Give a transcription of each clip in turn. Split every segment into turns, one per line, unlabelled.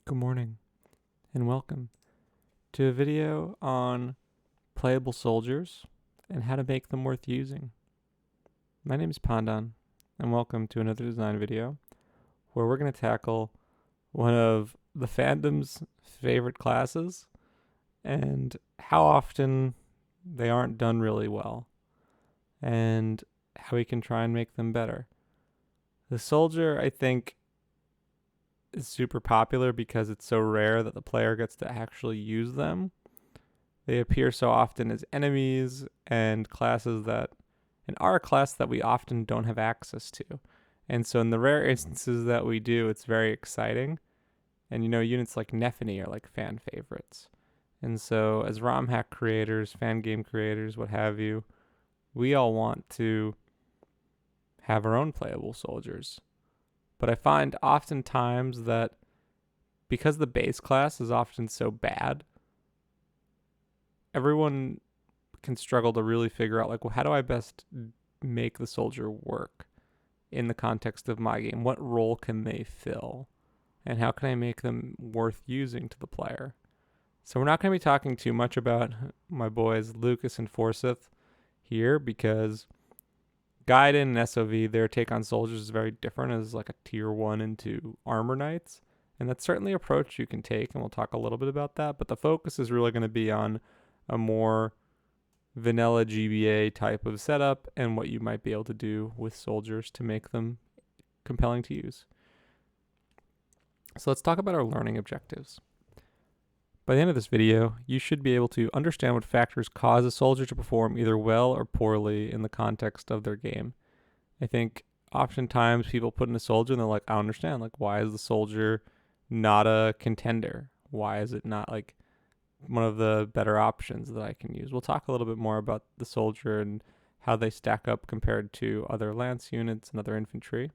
Good morning, and welcome to a video on playable soldiers and how to make them worth using. My name is Pandan, and welcome to another design video where we're going to tackle one of the fandom's favorite classes and how often they aren't done really well, and how we can try and make them better. The soldier, I think, is super popular because it's so rare that the player gets to actually use them. They appear so often as enemies and classes that in our class that we often don't have access to. And so in the rare instances that we do, it's very exciting. And units like Nephenee are like fan favorites. And so as ROM hack creators, fan game creators, what have you, we all want to have our own playable soldiers. But I find oftentimes that because the base class is often so bad, everyone can struggle to really figure out, well, how do I best make the soldier work in the context of my game? What role can they fill? And how can I make them worth using to the player? So we're not going to be talking too much about my boys Lucas and Forsyth here because Gaiden and SOV, their take on soldiers is very different as like a tier 1 and 2 armor knights. And that's certainly an approach you can take, and we'll talk a little bit about that. But the focus is really going to be on a more vanilla GBA type of setup and what you might be able to do with soldiers to make them compelling to use. So let's talk about our learning objectives. By the end of this video, you should be able to understand what factors cause a soldier to perform either well or poorly in the context of their game. I think oftentimes people put in a soldier and they're like, I don't understand. Like, why is the soldier not a contender? Why is it not like one of the better options that I can use? We'll talk a little bit more about the soldier and how they stack up compared to other lance units and other infantry.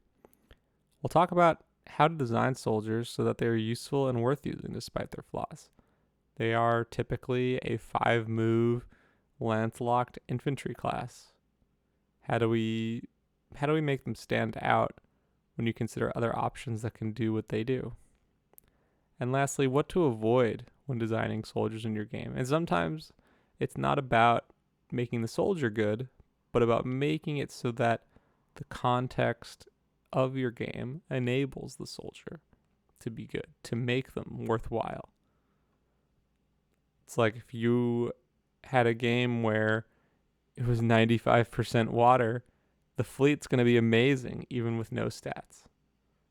We'll talk about how to design soldiers so that they're useful and worth using despite their flaws. They are typically a 5-move lance-locked infantry class. How do we make them stand out when you consider other options that can do what they do? And lastly, what to avoid when designing soldiers in your game. And sometimes it's not about making the soldier good, but about making it so that the context of your game enables the soldier to be good, to make them worthwhile. It's like if you had a game where it was 95% water, the fleet's going to be amazing even with no stats,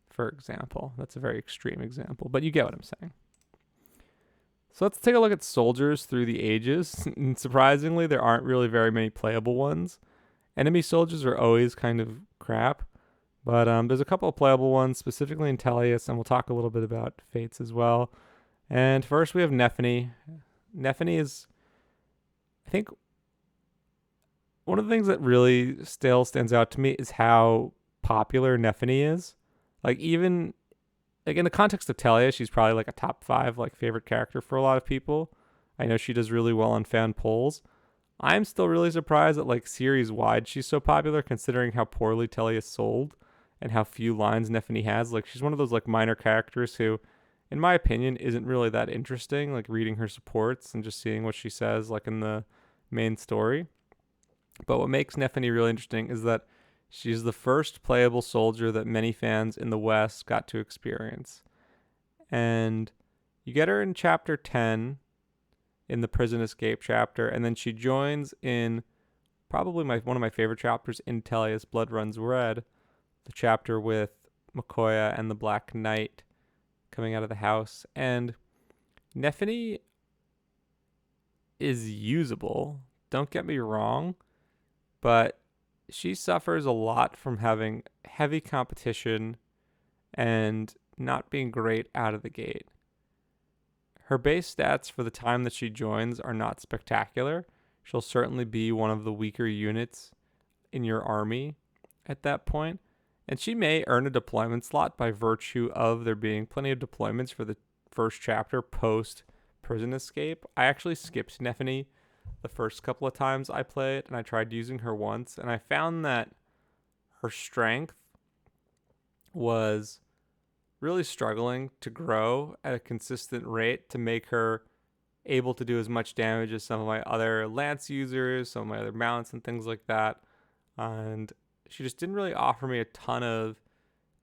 for example. That's a very extreme example, but you get what I'm saying. So let's take a look at soldiers through the ages. And surprisingly, there aren't really very many playable ones. Enemy soldiers are always kind of crap, but there's a couple of playable ones, specifically in Tellius, and we'll talk a little bit about Fates as well. And first we have Nephenee. Nephenee is, I think, one of the things that really still stands out to me is how popular Nephenee is. Like even like in the context of Talia, she's probably like a top 5 like favorite character for a lot of people. I know she does really well on fan polls. I'm still really surprised that like series wide she's so popular considering how poorly Talia sold and how few lines Nephenee has. Like she's one of those like minor characters who, in my opinion, isn't really that interesting, like reading her supports and just seeing what she says like in the main story. But what makes Nephenee really interesting is that she's the first playable soldier that many fans in the West got to experience. And you get her in chapter 10 in the prison escape chapter, and then she joins in probably one of my favorite chapters in Tellius, Blood Runs Red, the chapter with Makoya and the Black Knight coming out of the house. And Nephenee is usable, don't get me wrong, but she suffers a lot from having heavy competition and not being great out of the gate. Her base stats for the time that she joins are not spectacular. She'll certainly be one of the weaker units in your army at that point. And she may earn a deployment slot by virtue of there being plenty of deployments for the first chapter post prison escape. I actually skipped Nephenee the first couple of times I played, and I tried using her once, and I found that her strength was really struggling to grow at a consistent rate to make her able to do as much damage as some of my other lance users, some of my other mounts and things like that. And she just didn't really offer me a ton of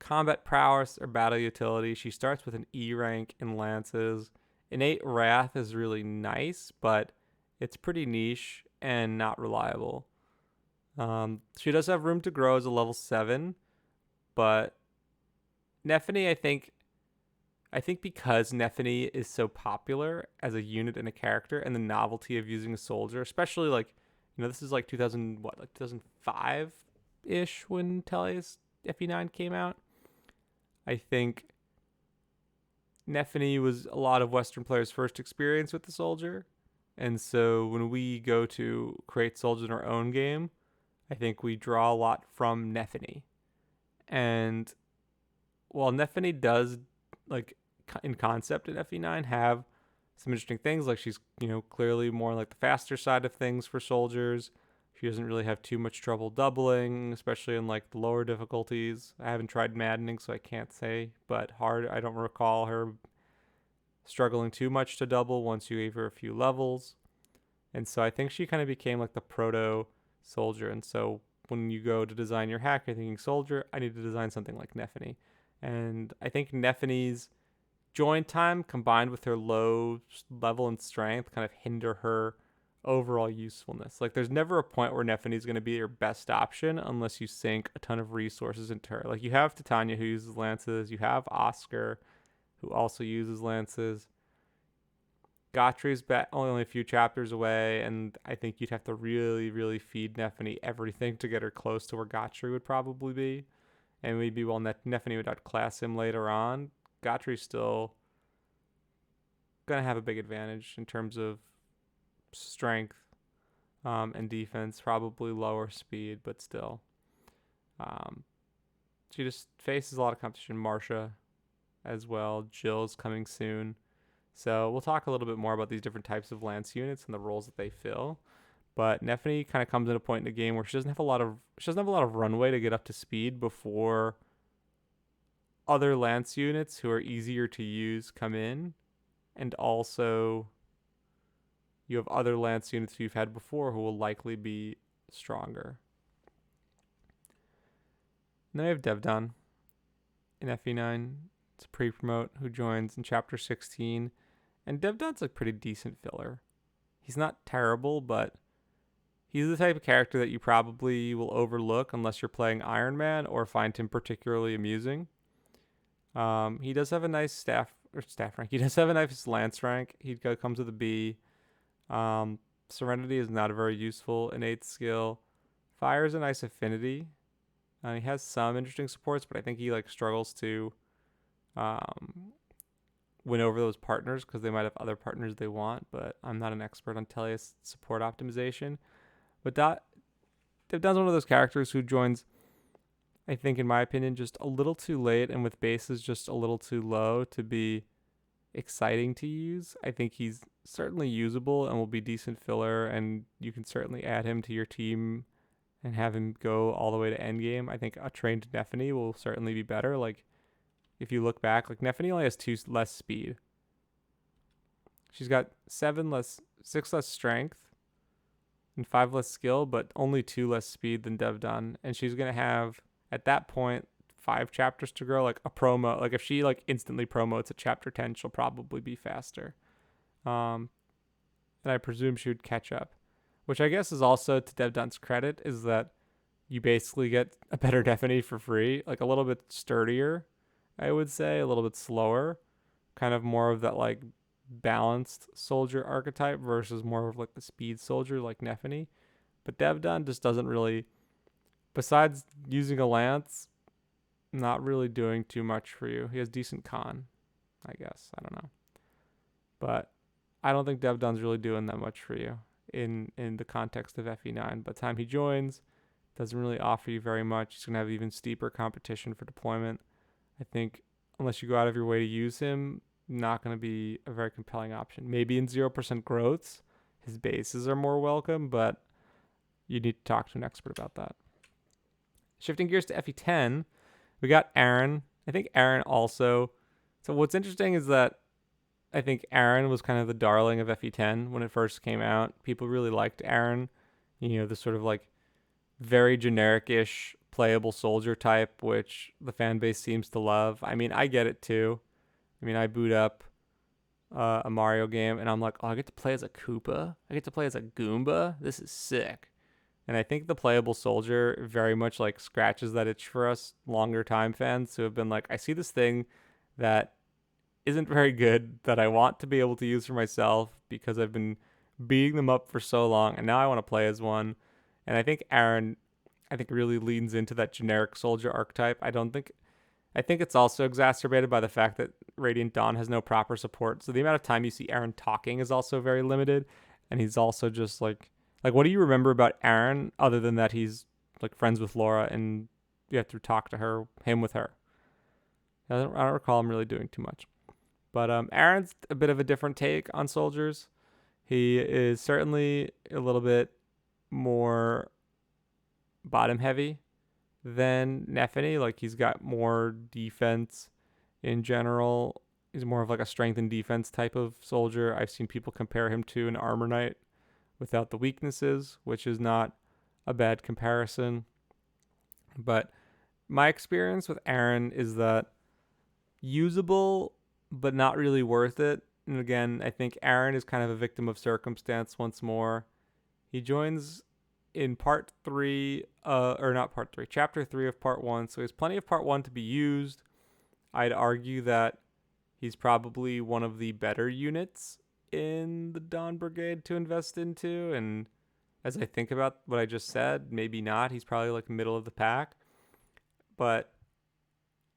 combat prowess or battle utility. She starts with an E rank in lances. Innate Wrath is really nice, but it's pretty niche and not reliable. She does have room to grow as a level 7, but Nephenee, I think because Nephenee is so popular as a unit and a character, and the novelty of using a soldier, especially like, this is like 2000, what, like 2005 ish when Tellius FE9 came out. I think Nephenee was a lot of Western players' first experience with the soldier. And so when we go to create soldiers in our own game, I think we draw a lot from Nephenee. And while Nephenee does, like, in concept in FE9 have some interesting things, like she's, clearly more like the faster side of things for soldiers. She doesn't really have too much trouble doubling, especially in like the lower difficulties. I haven't tried maddening, so I can't say, but hard, I don't recall her struggling too much to double once you gave her a few levels. And so I think she kind of became like the proto soldier. And so when you go to design your hack, you're thinking soldier, I need to design something like Nephenee. And I think Nephenee's join time combined with her low level and strength kind of hinder her overall usefulness. Like there's never a point where Nephenee's going to be your best option unless you sink a ton of resources into her. Like you have Titania who uses lances, you have Oscar who also uses lances. Gottri's only a few chapters away, and I think you'd have to really, really feed Nephenee everything to get her close to where Gottri would probably be. And maybe while Nephenee would outclass him later on, Gottri's still going to have a big advantage in terms of strength and defense, probably lower speed, but still. She just faces a lot of competition. Marcia as well. Jill's coming soon. So we'll talk a little bit more about these different types of lance units and the roles that they fill. But Nephenee kind of comes at a point in the game where she doesn't have a lot of runway to get up to speed before other lance units who are easier to use come in, and also you have other lance units you've had before who will likely be stronger. And then we have Devdan in FE9. It's a pre-promote who joins in Chapter 16. And Devdan's a pretty decent filler. He's not terrible, but he's the type of character that you probably will overlook unless you're playing Iron Man or find him particularly amusing. He does have a nice staff rank. He does have a nice lance rank. He comes with a B. Serenity is not a very useful innate skill. Fire is a nice affinity. He has some interesting supports, but I think he struggles to win over those partners because they might have other partners they want. But I'm not an expert on Tellius support optimization. But Devdan's one of those characters who joins, I think, in my opinion, just a little too late and with bases just a little too low to be exciting to use. I think he's certainly usable and will be decent filler, and you can certainly add him to your team and have him go all the way to endgame. I think a trained Nephenee will certainly be better. If you look back, Nephenee only has 2 less speed. She's got 6 less strength and 5 less skill, but only 2 less speed than Devdan. And she's going to have, at that point, 5 chapters to grow, a promo. If she instantly promotes at chapter 10, she'll probably be faster. And I presume she would catch up, which I guess is also to Devdan's credit, is that you basically get a better Nephenee for free, a little bit sturdier, I would say, a little bit slower, kind of more of that balanced soldier archetype versus more of the speed soldier like Nephenee. But Devdan just doesn't really, besides using a lance, not really doing too much for you. He has decent con, I guess. I don't know. But I don't think Devdan's really doing that much for you in the context of FE9. By the time he joins, doesn't really offer you very much. He's going to have even steeper competition for deployment. I think unless you go out of your way to use him, not going to be a very compelling option. Maybe in 0% growths, his bases are more welcome, but you need to talk to an expert about that. Shifting gears to FE10, we got Aran I think Aran also. So what's interesting is that I think Aran was kind of the darling of FE10 when it first came out. People really liked Aran. The sort of like very generic-ish playable soldier type, which the fan base seems to love. I mean, I get it too. I mean, I boot up a Mario game and I'm like, oh, I get to play as a Koopa. I get to play as a Goomba. This is sick. And I think the playable soldier very much like scratches that itch for us longer time fans who have been like, I see this thing that isn't very good that I want to be able to use for myself because I've been beating them up for so long and now I want to play as one. And I think Aran really leans into that generic soldier archetype. I think it's also exacerbated by the fact that Radiant Dawn has no proper support. So the amount of time you see Aran talking is also very limited. And he's also just like what do you remember about Aran other than that he's like friends with Laura and you have to talk to him with her? I don't recall him really doing too much. But Aran's a bit of a different take on soldiers. He is certainly a little bit more bottom heavy than Nephenee. Like he's got more defense in general. He's more of like a strength and defense type of soldier. I've seen people compare him to an armor knight without the weaknesses, which is not a bad comparison. But my experience with Aran is that usable, but not really worth it. And again, I think Aran is kind of a victim of circumstance once more. He joins in chapter 3 of part 1. So he has plenty of part 1 to be used. I'd argue that he's probably one of the better units in the Dawn Brigade to invest into. And as I think about what I just said, maybe not. He's probably like middle of the pack. But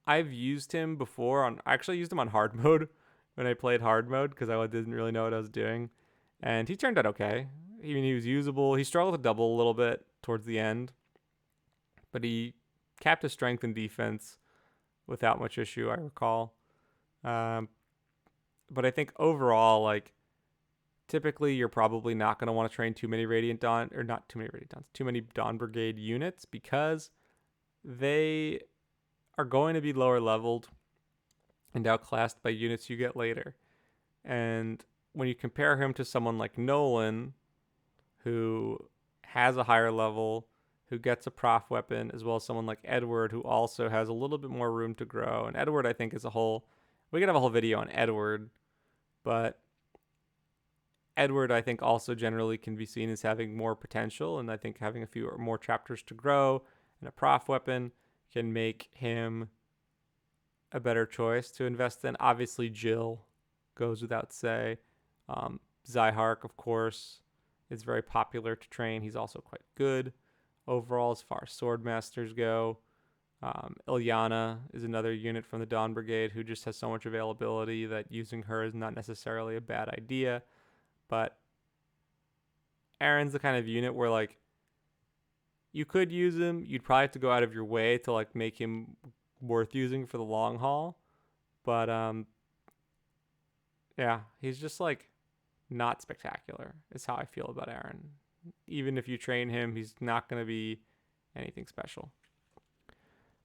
I've used him before I actually used him on hard mode when I played hard mode because I didn't really know what I was doing. And he turned out okay. I mean, he was usable. He struggled to double a little bit towards the end, but he capped his strength and defense without much issue, I recall. But I think overall, like, typically you're probably not going to want to train too many too many Dawn Brigade units because they are going to be lower leveled and outclassed by units you get later. And when you compare him to someone like Nolan, who has a higher level, who gets a prof weapon, as well as someone like Edward, who also has a little bit more room to grow. And Edward, I think, we could have a whole video on Edward, but Edward, I think, also generally can be seen as having more potential. And I think having a few or more chapters to grow and a prof weapon can make him a better choice to invest in. Obviously, Jill goes without say. Zyhark, of course, is very popular to train. He's also quite good overall as far as sword masters go. Ilyana is another unit from the Dawn Brigade who just has so much availability that using her is not necessarily a bad idea. But Aran's the kind of unit where, like, you could use him. You'd probably have to go out of your way to, like, make him worth using for the long haul. But, yeah, he's just, like, not spectacular is how I feel about Aran. Even if you train him, he's not going to be anything special.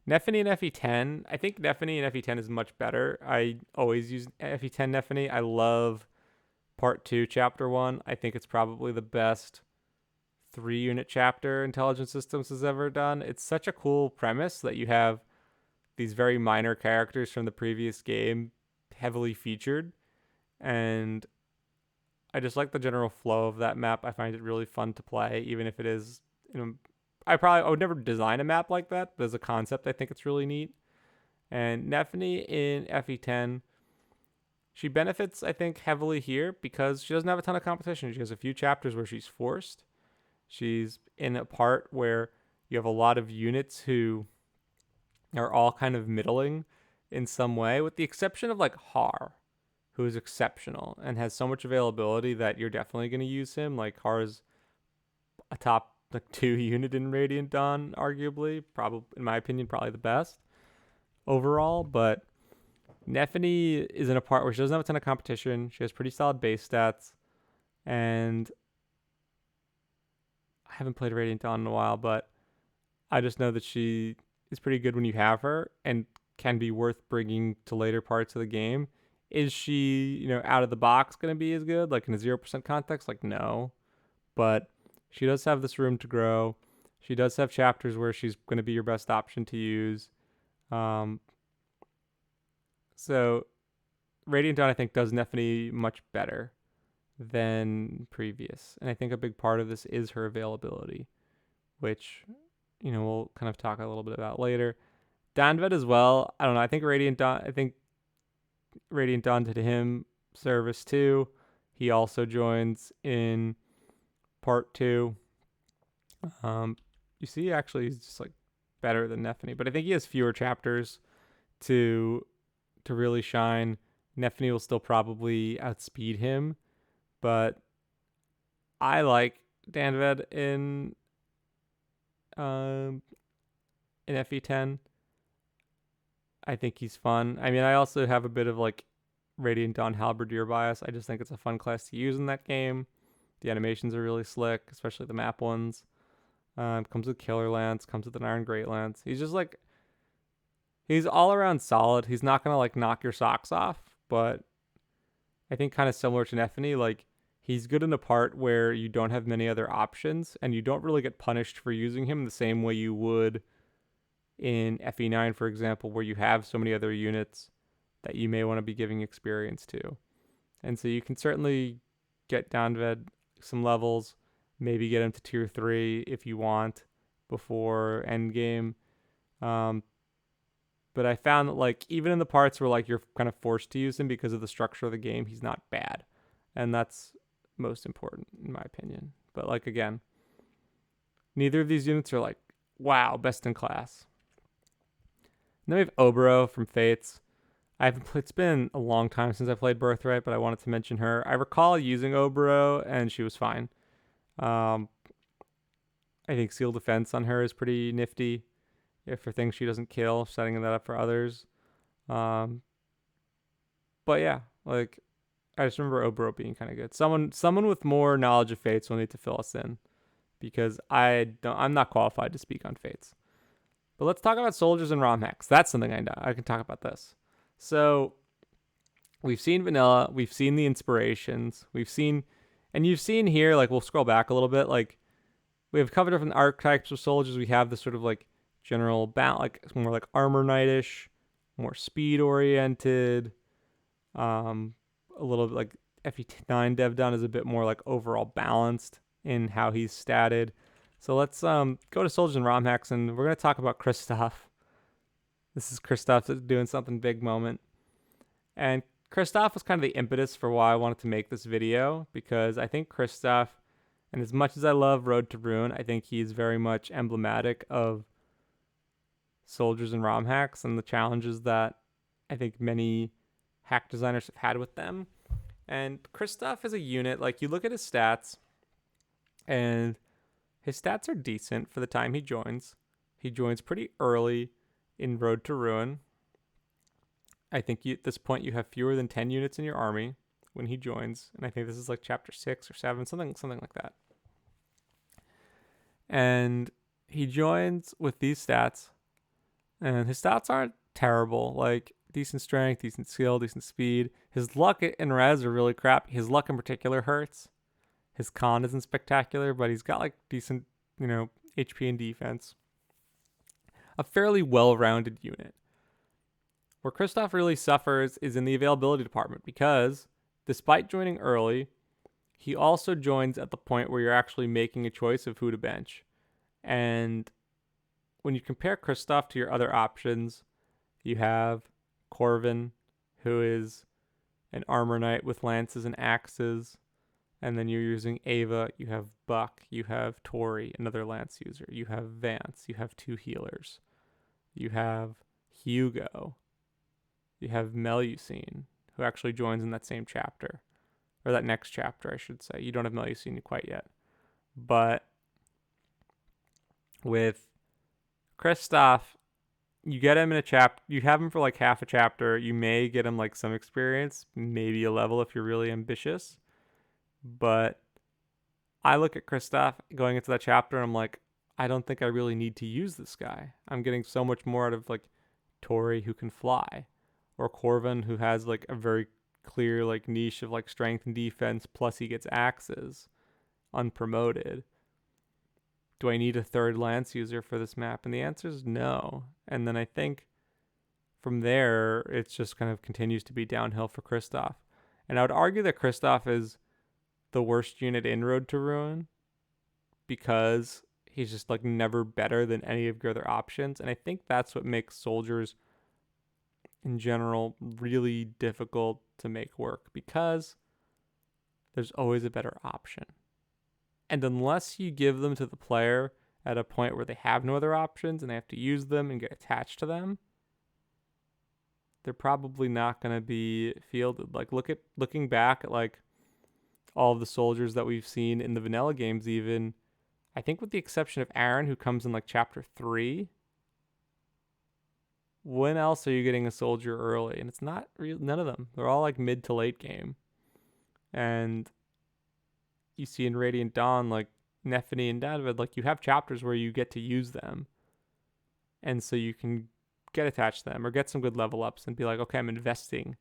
Nephenee and FE10. I think Nephenee and FE10 is much better. I always use FE10 Nephenee. I love Part 2, Chapter 1. I think it's probably the best 3-unit chapter Intelligent Systems has ever done. It's such a cool premise that you have these very minor characters from the previous game heavily featured. And I just like the general flow of that map. I find it really fun to play, even if it is, I would never design a map like that, but as a concept, I think it's really neat. And Nephenee in FE10, she benefits, I think, heavily here because she doesn't have a ton of competition. She has a few chapters where she's forced. She's in a part where you have a lot of units who are all kind of middling in some way, with the exception of, like, Har, who is exceptional and has so much availability that you're definitely going to use him. Like, Har is a top, like, 2 unit in Radiant Dawn, arguably. Probably, in my opinion, probably the best overall. But Nephenee is in a part where she doesn't have a ton of competition. She has pretty solid base stats. And I haven't played Radiant Dawn in a while, but I just know that she is pretty good when you have her. And can be worth bringing to later parts of the game. Is she, out of the box going to be as good? Like in a 0% context? Like, no. But she does have this room to grow. She does have chapters where she's going to be your best option to use. So Radiant Dawn, I think, does Nephenee much better than previous. And I think a big part of this is her availability, which, we'll kind of talk a little bit about later. Danved as well. I don't know. I think Radiant Dawn did him service too. He also joins in part 2. You see, actually, he's just like better than Nephenee, but I think he has fewer chapters to really shine. Nephenee will still probably outspeed him, but I like Danved in FE10. I think he's fun. I mean, I also have a bit of like Radiant Dawn Halberdier bias. I just think it's a fun class to use in that game. The animations are really slick, especially the map ones. Comes with Killer Lance, comes with an Iron Great Lance. He's just like, he's all around solid. He's not gonna like knock your socks off, but I think kind of similar to Nephenee, like he's good in a part where you don't have many other options and you don't really get punished for using him the same way you would in FE9, for example, where you have so many other units that you may want to be giving experience to. And so you can certainly get Danved some levels, maybe get him to tier 3 if you want before endgame. But I found that like even in the parts where like you're kind of forced to use him because of the structure of the game, he's not bad. And that's most important in my opinion. But like again, neither of these units are like, wow, best in class. And then we have Oboro from Fates. It's been a long time since I played Birthright, but I wanted to mention her. I recall using Oboro, and she was fine. I think Seal Defense on her is pretty nifty. If for things she doesn't kill, setting that up for others. But yeah, like I just remember Oboro being kind of good. Someone with more knowledge of Fates will need to fill us in, because I'm not qualified to speak on Fates. But let's talk about soldiers and ROM hacks. That's something I know. I can talk about this. So we've seen vanilla, we've seen the inspirations, you've seen here, like we'll scroll back a little bit, like we have covered different archetypes of soldiers. We have the sort of like general like more like armor knightish, more speed oriented, a little bit like FE9 Devdan is a bit more like overall balanced in how he's statted. So let's go to soldiers and ROM hacks, and we're going to talk about Kristoph. This is Kristoph doing something big moment. And Kristoph was kind of the impetus for why I wanted to make this video, because I think Kristoph, and as much as I love Road to Ruin, I think he's very much emblematic of soldiers and ROM hacks and the challenges that I think many hack designers have had with them. And Kristoph is a unit, like you look at his stats, and his stats are decent for the time he joins. He joins pretty early in Road to Ruin. I think at this point you have fewer than 10 units in your army when he joins, and I think this is like chapter 6 or 7, something like that. And he joins with these stats, and his stats aren't terrible, like decent strength, decent skill, decent speed. His luck and res are really crap. His luck in particular hurts. His con isn't spectacular, but he's got like decent, HP and defense. A fairly well-rounded unit. Where Kristoph really suffers is in the availability department, because despite joining early, he also joins at the point where you're actually making a choice of who to bench. And when you compare Kristoph to your other options, you have Corvin, who is an armor knight with lances and axes. And then you're using Ava, you have Buck, you have Tori, another lance user. You have Vance, you have 2 healers. You have Hugo. You have Melusine, who actually joins in that same chapter. Or that next chapter, I should say. You don't have Melusine quite yet. But with Kristoph, you get him in a chapter. You have him for like half a chapter. You may get him like some experience, maybe a level if you're really ambitious. But I look at Kristoph going into that chapter and I'm like, I don't think I really need to use this guy. I'm getting so much more out of like Tori who can fly, or Corvin who has like a very clear like niche of like strength and defense, plus he gets axes, unpromoted. Do I need a third lance user for this map? And the answer is no. And then I think from there, it's just kind of continues to be downhill for Kristoph. And I would argue that Kristoph is the worst unit in Road to Ruin because he's just like never better than any of your other options. And I think that's what makes soldiers in general really difficult to make work, because there's always a better option. And unless you give them to the player at a point where they have no other options and they have to use them and get attached to them, they're probably not going to be fielded. Like looking back at like all of the soldiers that we've seen in the vanilla games, even I think with the exception of Aran, who comes in like chapter 3, when else are you getting a soldier early? And it's not real. None of them. They're all like mid to late game. And you see in Radiant Dawn, like Nephenee and Devdan, like you have chapters where you get to use them. And so you can get attached to them or get some good level ups and be like, okay, I'm investing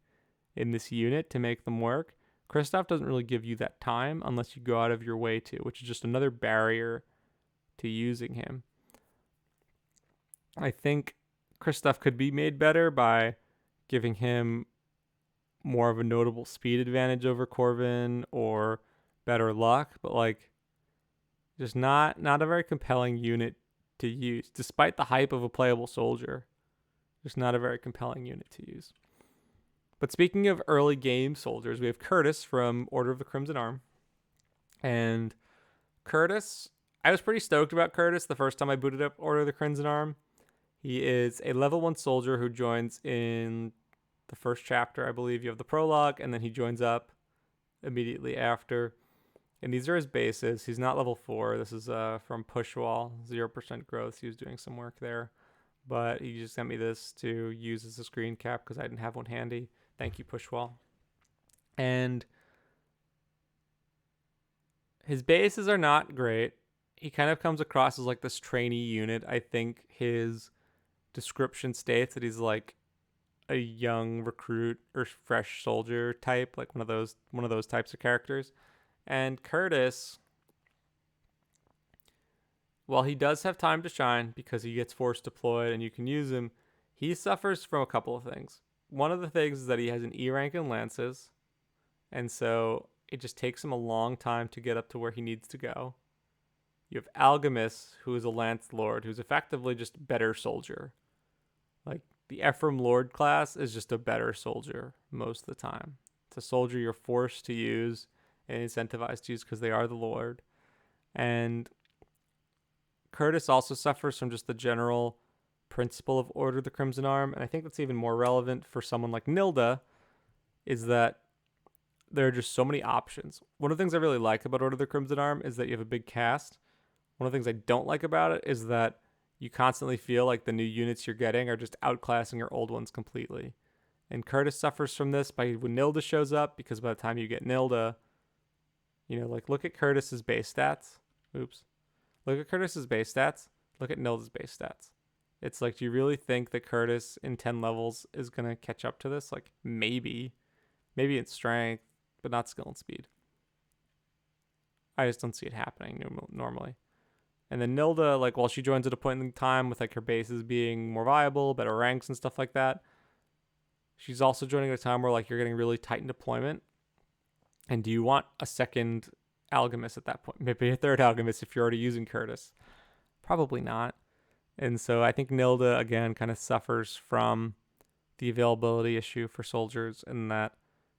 in this unit to make them work. Kristoph doesn't really give you that time unless you go out of your way to, which is just another barrier to using him. I think Kristoph could be made better by giving him more of a notable speed advantage over Corvin or better luck, but like just not a very compelling unit to use, despite the hype of a playable soldier. Just not a very compelling unit to use. But speaking of early game soldiers, we have Kurtis from Order of the Crimson Arm. And Kurtis, I was pretty stoked about Kurtis the first time I booted up Order of the Crimson Arm. He is a level 1 soldier who joins in the first chapter, I believe. You have the prologue, and then he joins up immediately after. And these are his bases. He's not level 4. This is from Pushwall, 0% growth. He was doing some work there. But he just sent me this to use as a screen cap because I didn't have one handy. Thank you, Pushwall. And his bases are not great. He kind of comes across as like this trainee unit. I think his description states that he's like a young recruit or fresh soldier type, like one of those types of characters. And Kurtis, while he does have time to shine because he gets force deployed and you can use him, he suffers from a couple of things. One of the things is that he has an E rank in lances, and so it just takes him a long time to get up to where he needs to go. You have Algemis, who is a lance lord, who's effectively just a better soldier. Like, the Ephraim Lord class is just a better soldier most of the time. It's a soldier you're forced to use and incentivized to use because they are the Lord. And Kurtis also suffers from just the general principle of Order of the Crimson Arm, and I think that's even more relevant for someone like Nilda, is that there are just so many options. One of the things I really like about Order of the Crimson Arm is that you have a big cast. One of the things I don't like about it is that you constantly feel like the new units you're getting are just outclassing your old ones completely. And Kurtis suffers from this when Nilda shows up, because by the time you get Nilda, like look at Kurtis's base stats. Look at Kurtis's base stats. Look at Nilda's base stats. It's like, do you really think that Kurtis in 10 levels is going to catch up to this? Like, maybe in strength, but not skill and speed. I just don't see it happening normally. And then Nilda, like, while she joins at a point in time with like her bases being more viable, better ranks and stuff like that, she's also joining at a time where like you're getting really tight in deployment. And do you want a second Algemis at that point? Maybe a third Algemis if you're already using Kurtis. Probably not. And so I think Nilda, again, kind of suffers from the availability issue for soldiers in that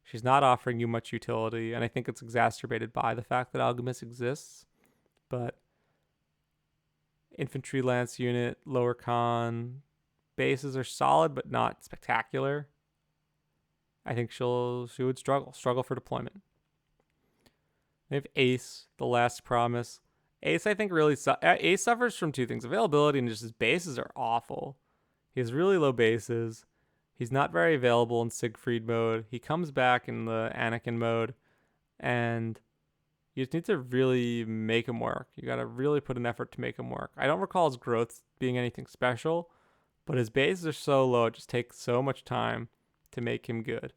she's not offering you much utility. And I think it's exacerbated by the fact that Algemis exists. But infantry lance unit, lower con, bases are solid but not spectacular. I think she would struggle for deployment. We have Ace, the last promise. Ace, I think, Ace suffers from two things: availability and just his bases are awful. He has really low bases. He's not very available in Siegfried mode. He comes back in the Anakin mode, and you just need to really make him work. You got to really put an effort to make him work. I don't recall his growth being anything special, but his bases are so low, it just takes so much time to make him good.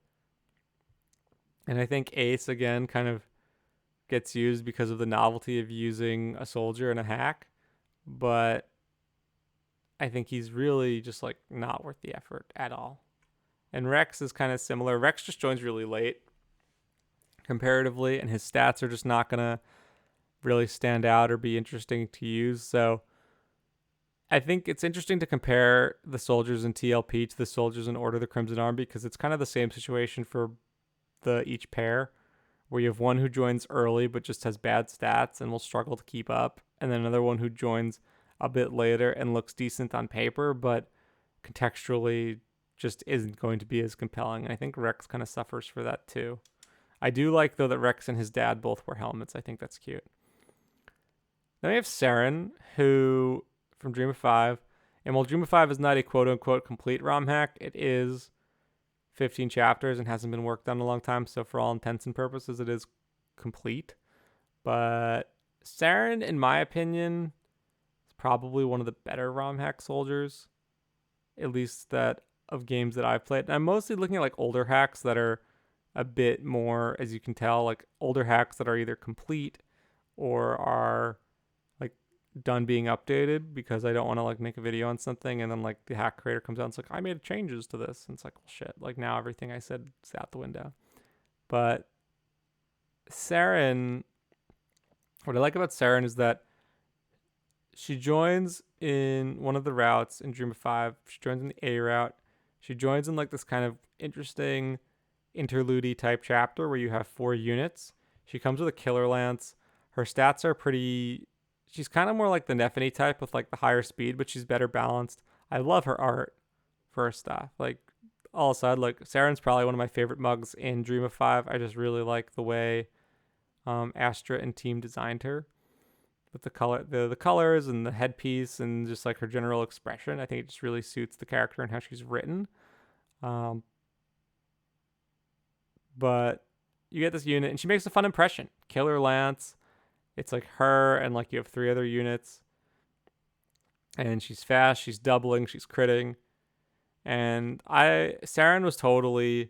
And I think Ace, again, kind of gets used because of the novelty of using a soldier and a hack, but I think he's really just like not worth the effort at all. And Rex is kind of similar. Rex just joins really late comparatively, and his stats are just not going to really stand out or be interesting to use. So I think it's interesting to compare the soldiers in TLP to the soldiers in Order of the Crimson Army, because it's kind of the same situation for each pair, where you have one who joins early but just has bad stats and will struggle to keep up, and then another one who joins a bit later and looks decent on paper but contextually just isn't going to be as compelling. And I think Rex kind of suffers for that too. I do like, though, that Rex and his dad both wear helmets. I think that's cute. Then we have Seren, who, from Dream of Five, and while Dream of Five is not a quote-unquote complete ROM hack, it is 15 chapters and hasn't been worked on in a long time, so for all intents and purposes, it is complete. But Seren, in my opinion, is probably one of the better ROM hack soldiers, at least that of games that I've played. And I'm mostly looking at like older hacks that are a bit more, as you can tell, like older hacks that are either complete or are like done being updated, because I don't want to like make a video on something and then like the hack creator comes out and it's like, I made changes to this, and it's like, well, shit, like now everything I said is out the window. But Seren, what I like about Seren is that she joins in one of the routes in Dream of Five. She joins in the A route. She joins in like this kind of interesting interlude type chapter where you have 4 units. She comes with a killer lance. Her stats are pretty. She's kind of more like the Nephenee type with like the higher speed, but she's better balanced. I love her art for her stuff. Like, all aside, like Seren's probably one of my favorite mugs in Dream of Five. I just really like the way Astra and team designed her with the colors and the headpiece and just like her general expression. I think it just really suits the character and how she's written. But you get this unit and she makes a fun impression. Killer lance. It's like her and like you have 3 other units. And she's fast, she's doubling, she's critting. And Seren was totally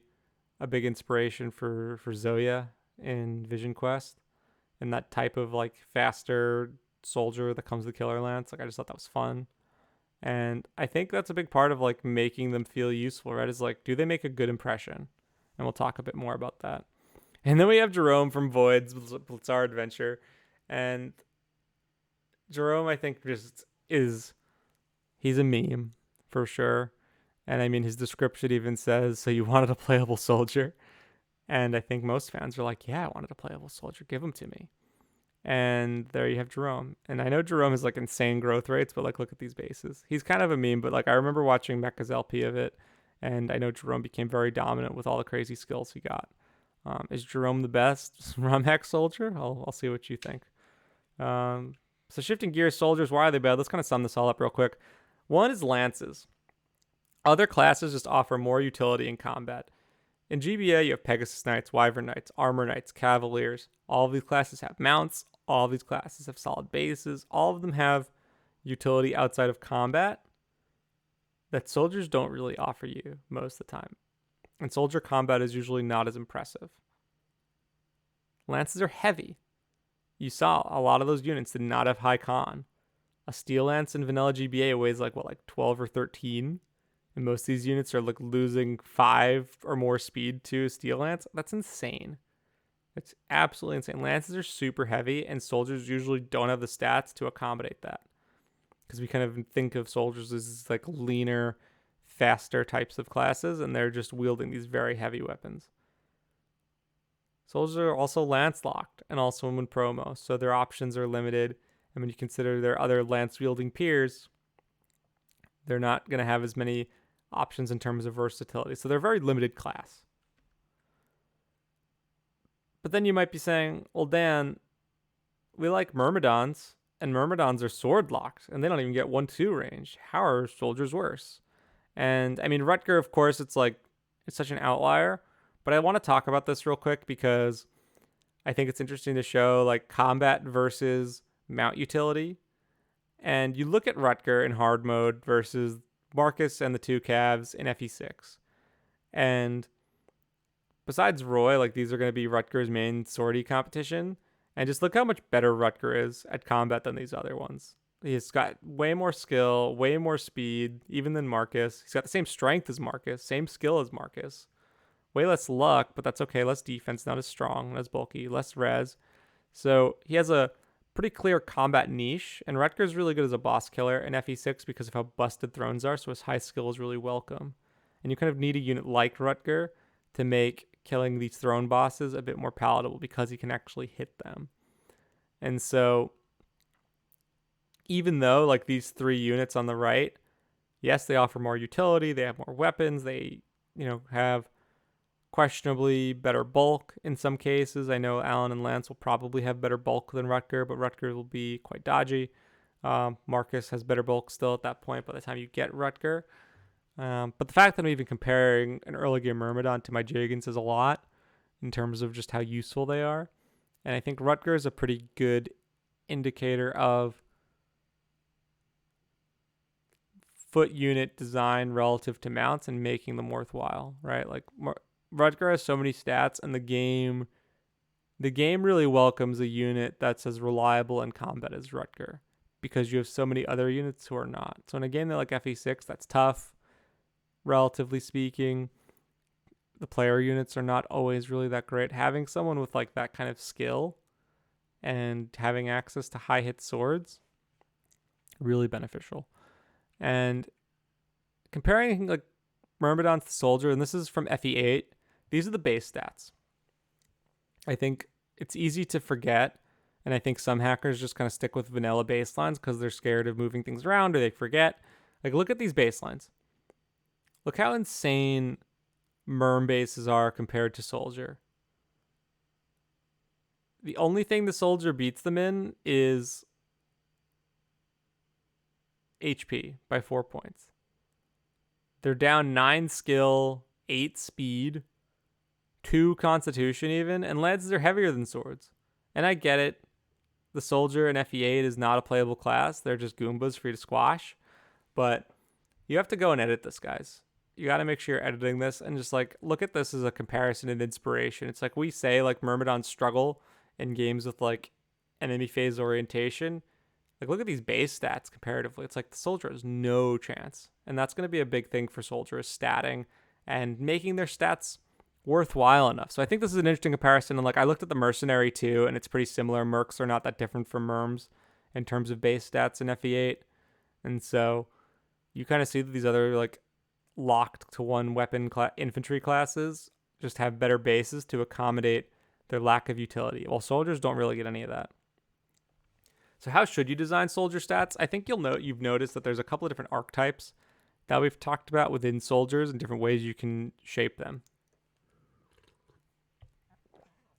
a big inspiration for Zoya in Vision Quest, and that type of like faster soldier that comes with the killer lance. Like, I just thought that was fun. And I think that's a big part of like making them feel useful, right? Is like, do they make a good impression? And we'll talk a bit more about that. And then we have Jerome from Void's Blitzarre Adventure. And Jerome, I think, just he's a meme for sure. And I mean, his description even says, so you wanted a playable soldier? And I think most fans are like, yeah, I wanted a playable soldier. Give him to me. And there you have Jerome. And I know Jerome has like insane growth rates, but like, look at these bases. He's kind of a meme, but like, I remember watching Mecha's LP of it. And I know Jerome became very dominant with all the crazy skills he got. Is Jerome the best ROM hack soldier? I'll see what you think. So shifting gears, soldiers, why are they bad? Let's kind of sum this all up real quick. One is lances. Other classes just offer more utility in combat. In GBA, you have Pegasus Knights, Wyvern Knights, Armor Knights, Cavaliers. All of these classes have mounts. All of these classes have solid bases. All of them have utility outside of combat that soldiers don't really offer you most of the time. And soldier combat is usually not as impressive. Lances are heavy. You saw a lot of those units did not have high con. A steel lance in vanilla GBA weighs like 12 or 13. And most of these units are like losing 5 or more speed to a steel lance. That's insane. It's absolutely insane. Lances are super heavy, and soldiers usually don't have the stats to accommodate that. Because we kind of think of soldiers as like leaner, faster types of classes, and they're just wielding these very heavy weapons. Soldiers are also lance locked and also in promo, so their options are limited. And when you consider their other lance wielding peers, they're not going to have as many options in terms of versatility. So they're a very limited class. But then you might be saying, well, Dan, we like Myrmidons, and Myrmidons are sword locked, and they don't even get 1-2 range. How are soldiers worse? And I mean, Rutger, of course, it's such an outlier. But I want to talk about this real quick because I think it's interesting to show like combat versus mount utility. And you look at Rutger in hard mode versus Marcus and the 2 Cavs in FE6. And besides Roy, like these are going to be Rutger's main sortie competition. And just look how much better Rutger is at combat than these other ones. He's got way more skill, way more speed, even than Marcus. He's got the same strength as Marcus, same skill as Marcus. Way less luck, but that's okay. Less defense, not as strong, not as bulky, less res. So he has a pretty clear combat niche, and Rutger's really good as a boss killer in FE6 because of how busted thrones are, so his high skill is really welcome. And you kind of need a unit like Rutger to make killing these throne bosses a bit more palatable because he can actually hit them. And so even though like these 3 units on the right, yes, they offer more utility, they have more weapons, they, have questionably better bulk in some cases. I know Alan and Lance will probably have better bulk than Rutger, but Rutger will be quite dodgy. Marcus has better bulk still at that point by the time you get Rutger. But the fact that I'm even comparing an early game Myrmidon to my Jagans says a lot in terms of just how useful they are. And I think Rutger is a pretty good indicator of foot unit design relative to mounts and making them worthwhile, right? Like Rutger has so many stats, and the game really welcomes a unit that's as reliable in combat as Rutger because you have so many other units who are not. So in a game like FE6, that's tough, relatively speaking. The player units are not always really that great. Having someone with like that kind of skill and having access to high hit swords, really beneficial. And comparing like Myrmidon to Soldier, and this is from FE8, these are the base stats. I think it's easy to forget, and I think some hackers just kind of stick with vanilla baselines because they're scared of moving things around or they forget. Like, look at these baselines. Look how insane Myrm bases are compared to Soldier. The only thing the Soldier beats them in is HP by 4 points. They're down 9 skill, 8 speed, 2 constitution even, and leads are heavier than swords. And I get it. The Soldier in FE8 is not a playable class. They're just Goombas for you to squash. But you have to go and edit this, guys. You got to make sure you're editing this and just like look at this as a comparison and inspiration. It's like we say like Myrmidons struggle in games with like enemy phase orientation. Like look at these base stats comparatively. It's like the Soldier has no chance. And that's going to be a big thing for Soldier is statting and making their stats worthwhile enough. So I think this is an interesting comparison. And like I looked at the Mercenary too, and it's pretty similar. Mercs are not that different from Myrms in terms of base stats in FE8. And so you kind of see that these other like locked to one weapon infantry classes just have better bases to accommodate their lack of utility. While Soldiers don't really get any of that. So how should you design Soldier stats? I think you've noticed that there's a couple of different archetypes that we've talked about within Soldiers and different ways you can shape them.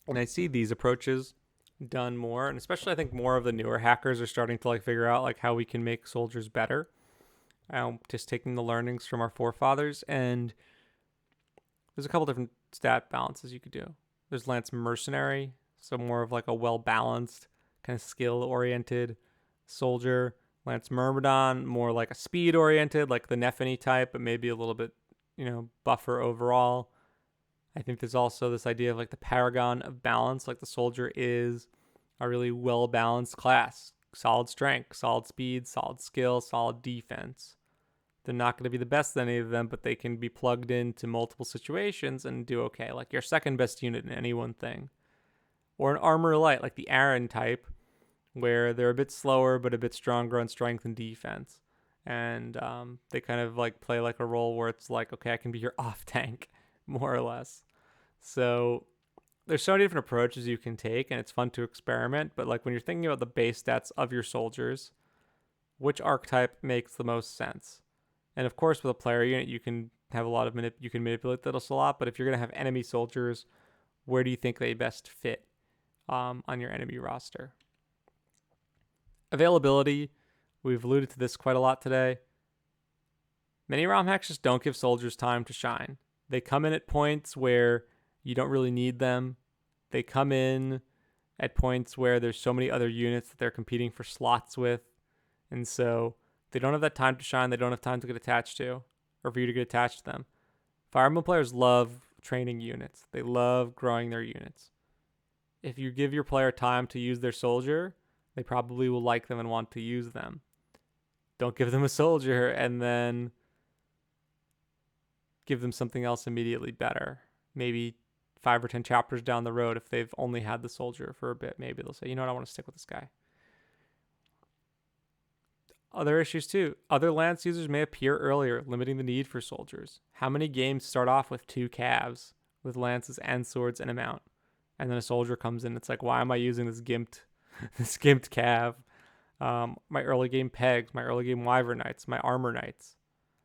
And I see these approaches done more, and especially I think more of the newer hackers are starting to like figure out like how we can make Soldiers better. Just taking the learnings from our forefathers, and there's a couple different stat balances you could do. There's Lance Mercenary, so more of like a well-balanced, kind of skill-oriented Soldier. Lance Myrmidon, more like a speed-oriented, like the Nephenee type, but maybe a little bit, buffer overall. I think there's also this idea of like the paragon of balance, like the Soldier is a really well-balanced class. Solid strength, solid speed, solid skill, solid defense. They're not going to be the best at any of them, but they can be plugged into multiple situations and do okay. Like your second best unit in any one thing. Or an armor light, like the Aran type, where they're a bit slower but a bit stronger on strength and defense. And they kind of like play like a role where it's like, okay, I can be your off tank, more or less. So there's so many different approaches you can take, and it's fun to experiment. But like when you're thinking about the base stats of your soldiers, which archetype makes the most sense? And of course, with a player unit, you can have a lot of you can manipulate this a lot. But if you're gonna have enemy soldiers, where do you think they best fit on your enemy roster? Availability, we've alluded to this quite a lot today. Many ROM hacks just don't give soldiers time to shine. They come in at points where you don't really need them. They come in at points where there's so many other units that they're competing for slots with. And so They don't have that time to shine. They don't have time to get attached to, or for you to get attached to them. Fire Emblem players love training units. They love growing their units. If you give your player time to use their soldier, they probably will like them and want to use them. Don't give them a soldier and then give them something else immediately better. Maybe 5 or 10 chapters down the road, if they've only had the soldier for a bit, maybe they'll say, you know what, I want to stick with this guy. Other issues too. Other lance users may appear earlier, limiting the need for soldiers. How many games start off with 2 calves with lances and swords and a mount? And then a soldier comes in. It's like, why am I using this gimped cav? My early game pegs, my early game wyvern knights, my armor knights.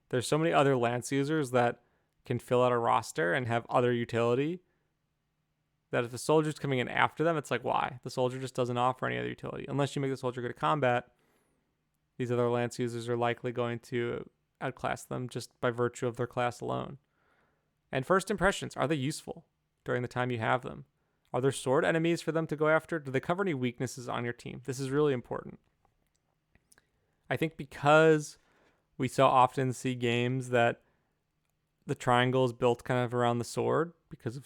There's so many other lance users that can fill out a roster and have other utility that if the soldier's coming in after them, it's like, why? The soldier just doesn't offer any other utility. Unless you make the soldier good at combat, these other lance users are likely going to outclass them just by virtue of their class alone. And first impressions, are they useful during the time you have them? Are there sword enemies for them to go after? Do they cover any weaknesses on your team? This is really important. I think because we so often see games that the triangle is built kind of around the sword because of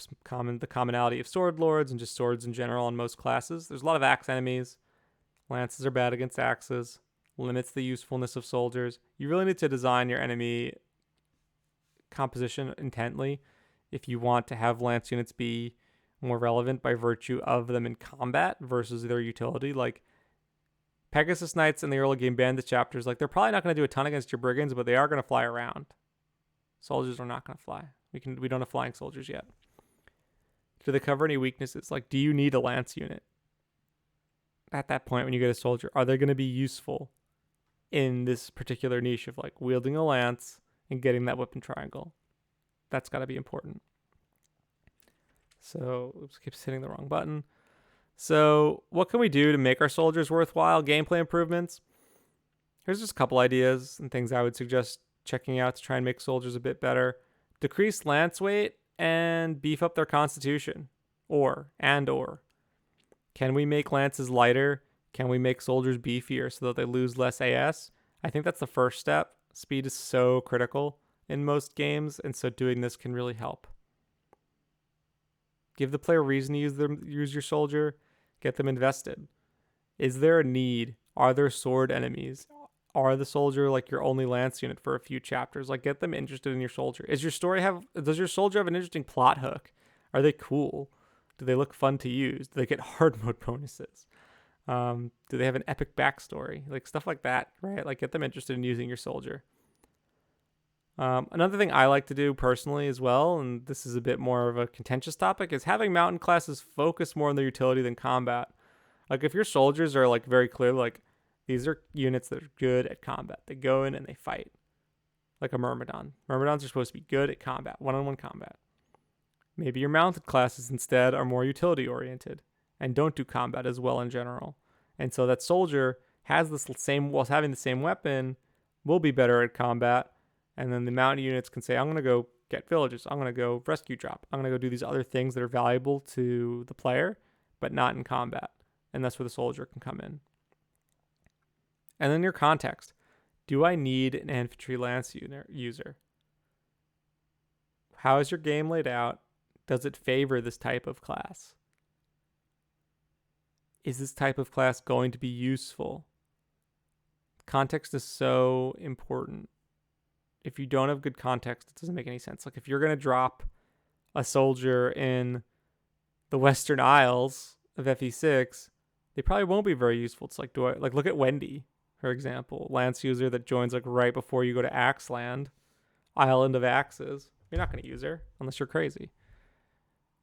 the commonality of sword lords and just swords in general in most classes. There's a lot of axe enemies. Lances are bad against axes. Limits the usefulness of soldiers. You really need to design your enemy composition intently if you want to have lance units be more relevant by virtue of them in combat versus their utility. Like Pegasus Knights in the early game bandit chapters, like they're probably not going to do a ton against your brigands, but they are going to fly around. Soldiers are not going to fly. We don't have flying soldiers yet. Do they cover any weaknesses? Like, do you need a lance unit? At that point, when you get a soldier, are they going to be useful in this particular niche of like wielding a lance and getting that weapon triangle? That's got to be important. So, oops, keeps hitting the wrong button. So, what can we do to make our soldiers worthwhile? Gameplay improvements. Here's just a couple ideas and things I would suggest checking out to try and make soldiers a bit better. Decrease lance weight and beef up their constitution. Or. Can we make lances lighter? Can we make soldiers beefier so that they lose less AS? I think that's the first step. Speed is so critical in most games, and so doing this can really help. Give the player a reason to use your soldier. Get them invested. Is there a need? Are there sword enemies? Are the soldier like your only lance unit for a few chapters? Like, get them interested in your soldier. Does your soldier have an interesting plot hook? Are they cool? Do they look fun to use? Do they get hard mode bonuses? Do they have an epic backstory? Like stuff like that, right? Like get them interested in using your soldier. Another thing I like to do personally as well, and this is a bit more of a contentious topic, is having mountain classes focus more on their utility than combat. Like if your soldiers are like very clear, like these are units that are good at combat. They go in and they fight. Like a Myrmidon. Myrmidons are supposed to be good at combat, one-on-one combat. Maybe your mounted classes instead are more utility oriented and don't do combat as well in general. And so that soldier has this same, while having the same weapon, will be better at combat. And then the mounted units can say, I'm going to go get villages. I'm going to go rescue drop. I'm going to go do these other things that are valuable to the player, but not in combat. And that's where the soldier can come in. And then your context. Do I need an infantry lance user? How is your game laid out? Does it favor this type of class? Is this type of class going to be useful? Context is so important. If you don't have good context, it doesn't make any sense. Like if you're going to drop a soldier in the Western Isles of FE6, they probably won't be very useful. It's like, look at Wendy, for example, lance user that joins like right before you go to Axeland, Island of Axes. You're not going to use her unless you're crazy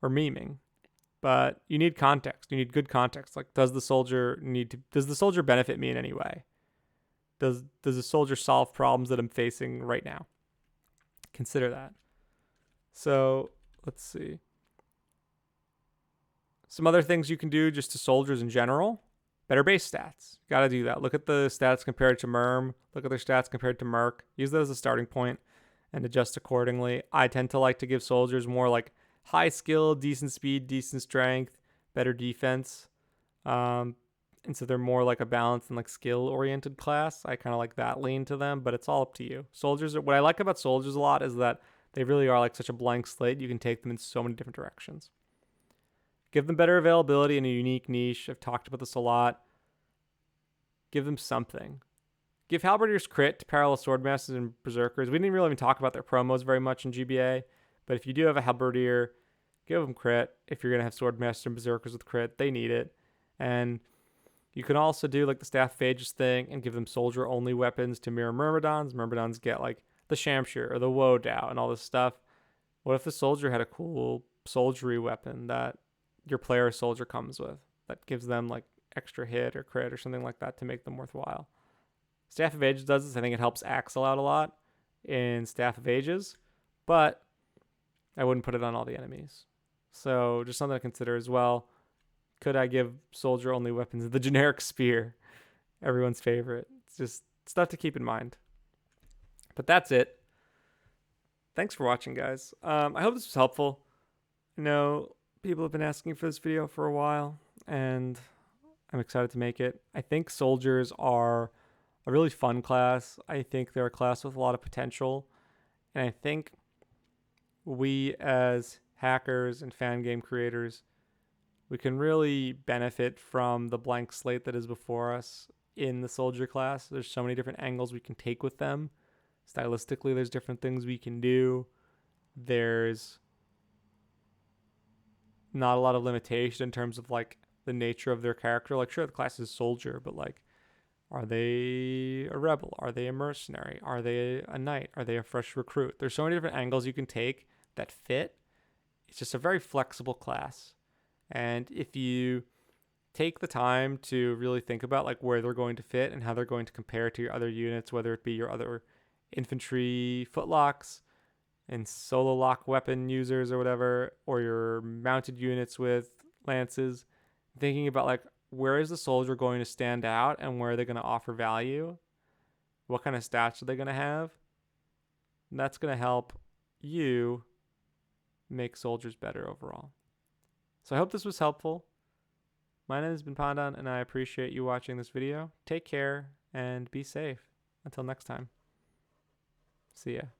or memeing. But you need context. You need good context. Like, does the soldier benefit me in any way? Does the soldier solve problems that I'm facing right now? Consider that. So let's see. Some other things you can do just to soldiers in general. Better base stats. Got to do that. Look at the stats compared to Merm. Look at their stats compared to Merc. Use that as a starting point and adjust accordingly. I tend to like to give soldiers more like high skill, decent speed, decent strength, better defense. And And so they're more like a balanced and like skill-oriented class. I kind of like that lean to them, but it's all up to you. Soldiers, what I like about soldiers a lot is that they really are like such a blank slate. You can take them in so many different directions. Give them better availability and a unique niche. I've talked about this a lot. Give them something. Give Halberdiers crit to parallel Swordmasters and Berserkers. We didn't really even talk about their promos very much in GBA, but if you do have a Halberdier, give them crit. If you're going to have Swordmasters and Berserkers with crit, they need it. And you can also do like the Staff of Ages thing and give them soldier-only weapons to mirror Myrmidons. Myrmidons get like the Shamshir or the Wodow and all this stuff. What if the soldier had a cool soldiery weapon that your player soldier comes with that gives them like extra hit or crit or something like that to make them worthwhile? Staff of Ages does this. I think it helps Axel out a lot in Staff of Ages, but I wouldn't put it on all the enemies. So just something to consider as well. Could I give soldier-only weapons the generic spear? Everyone's favorite. It's just stuff to keep in mind. But that's it. Thanks for watching, guys. I hope this was helpful. I know people have been asking for this video for a while, and I'm excited to make it. I think soldiers are a really fun class. I think they're a class with a lot of potential. And I think we as hackers and fan game creators, we can really benefit from the blank slate that is before us in the soldier class. There's so many different angles we can take with them. Stylistically, there's different things we can do. There's not a lot of limitation in terms of like the nature of their character. Like, sure, the class is soldier, but like, are they a rebel? Are they a mercenary? Are they a knight? Are they a fresh recruit? There's so many different angles you can take that fit. It's just a very flexible class. And if you take the time to really think about like where they're going to fit and how they're going to compare to your other units, whether it be your other infantry footlocks and solo lock weapon users or whatever, or your mounted units with lances, thinking about like, where is the soldier going to stand out and where are they going to offer value? What kind of stats are they going to have? And that's going to help you make soldiers better overall. So I hope this was helpful. My name has been Pandan, and I appreciate you watching this video. Take care and be safe. Until next time. See ya.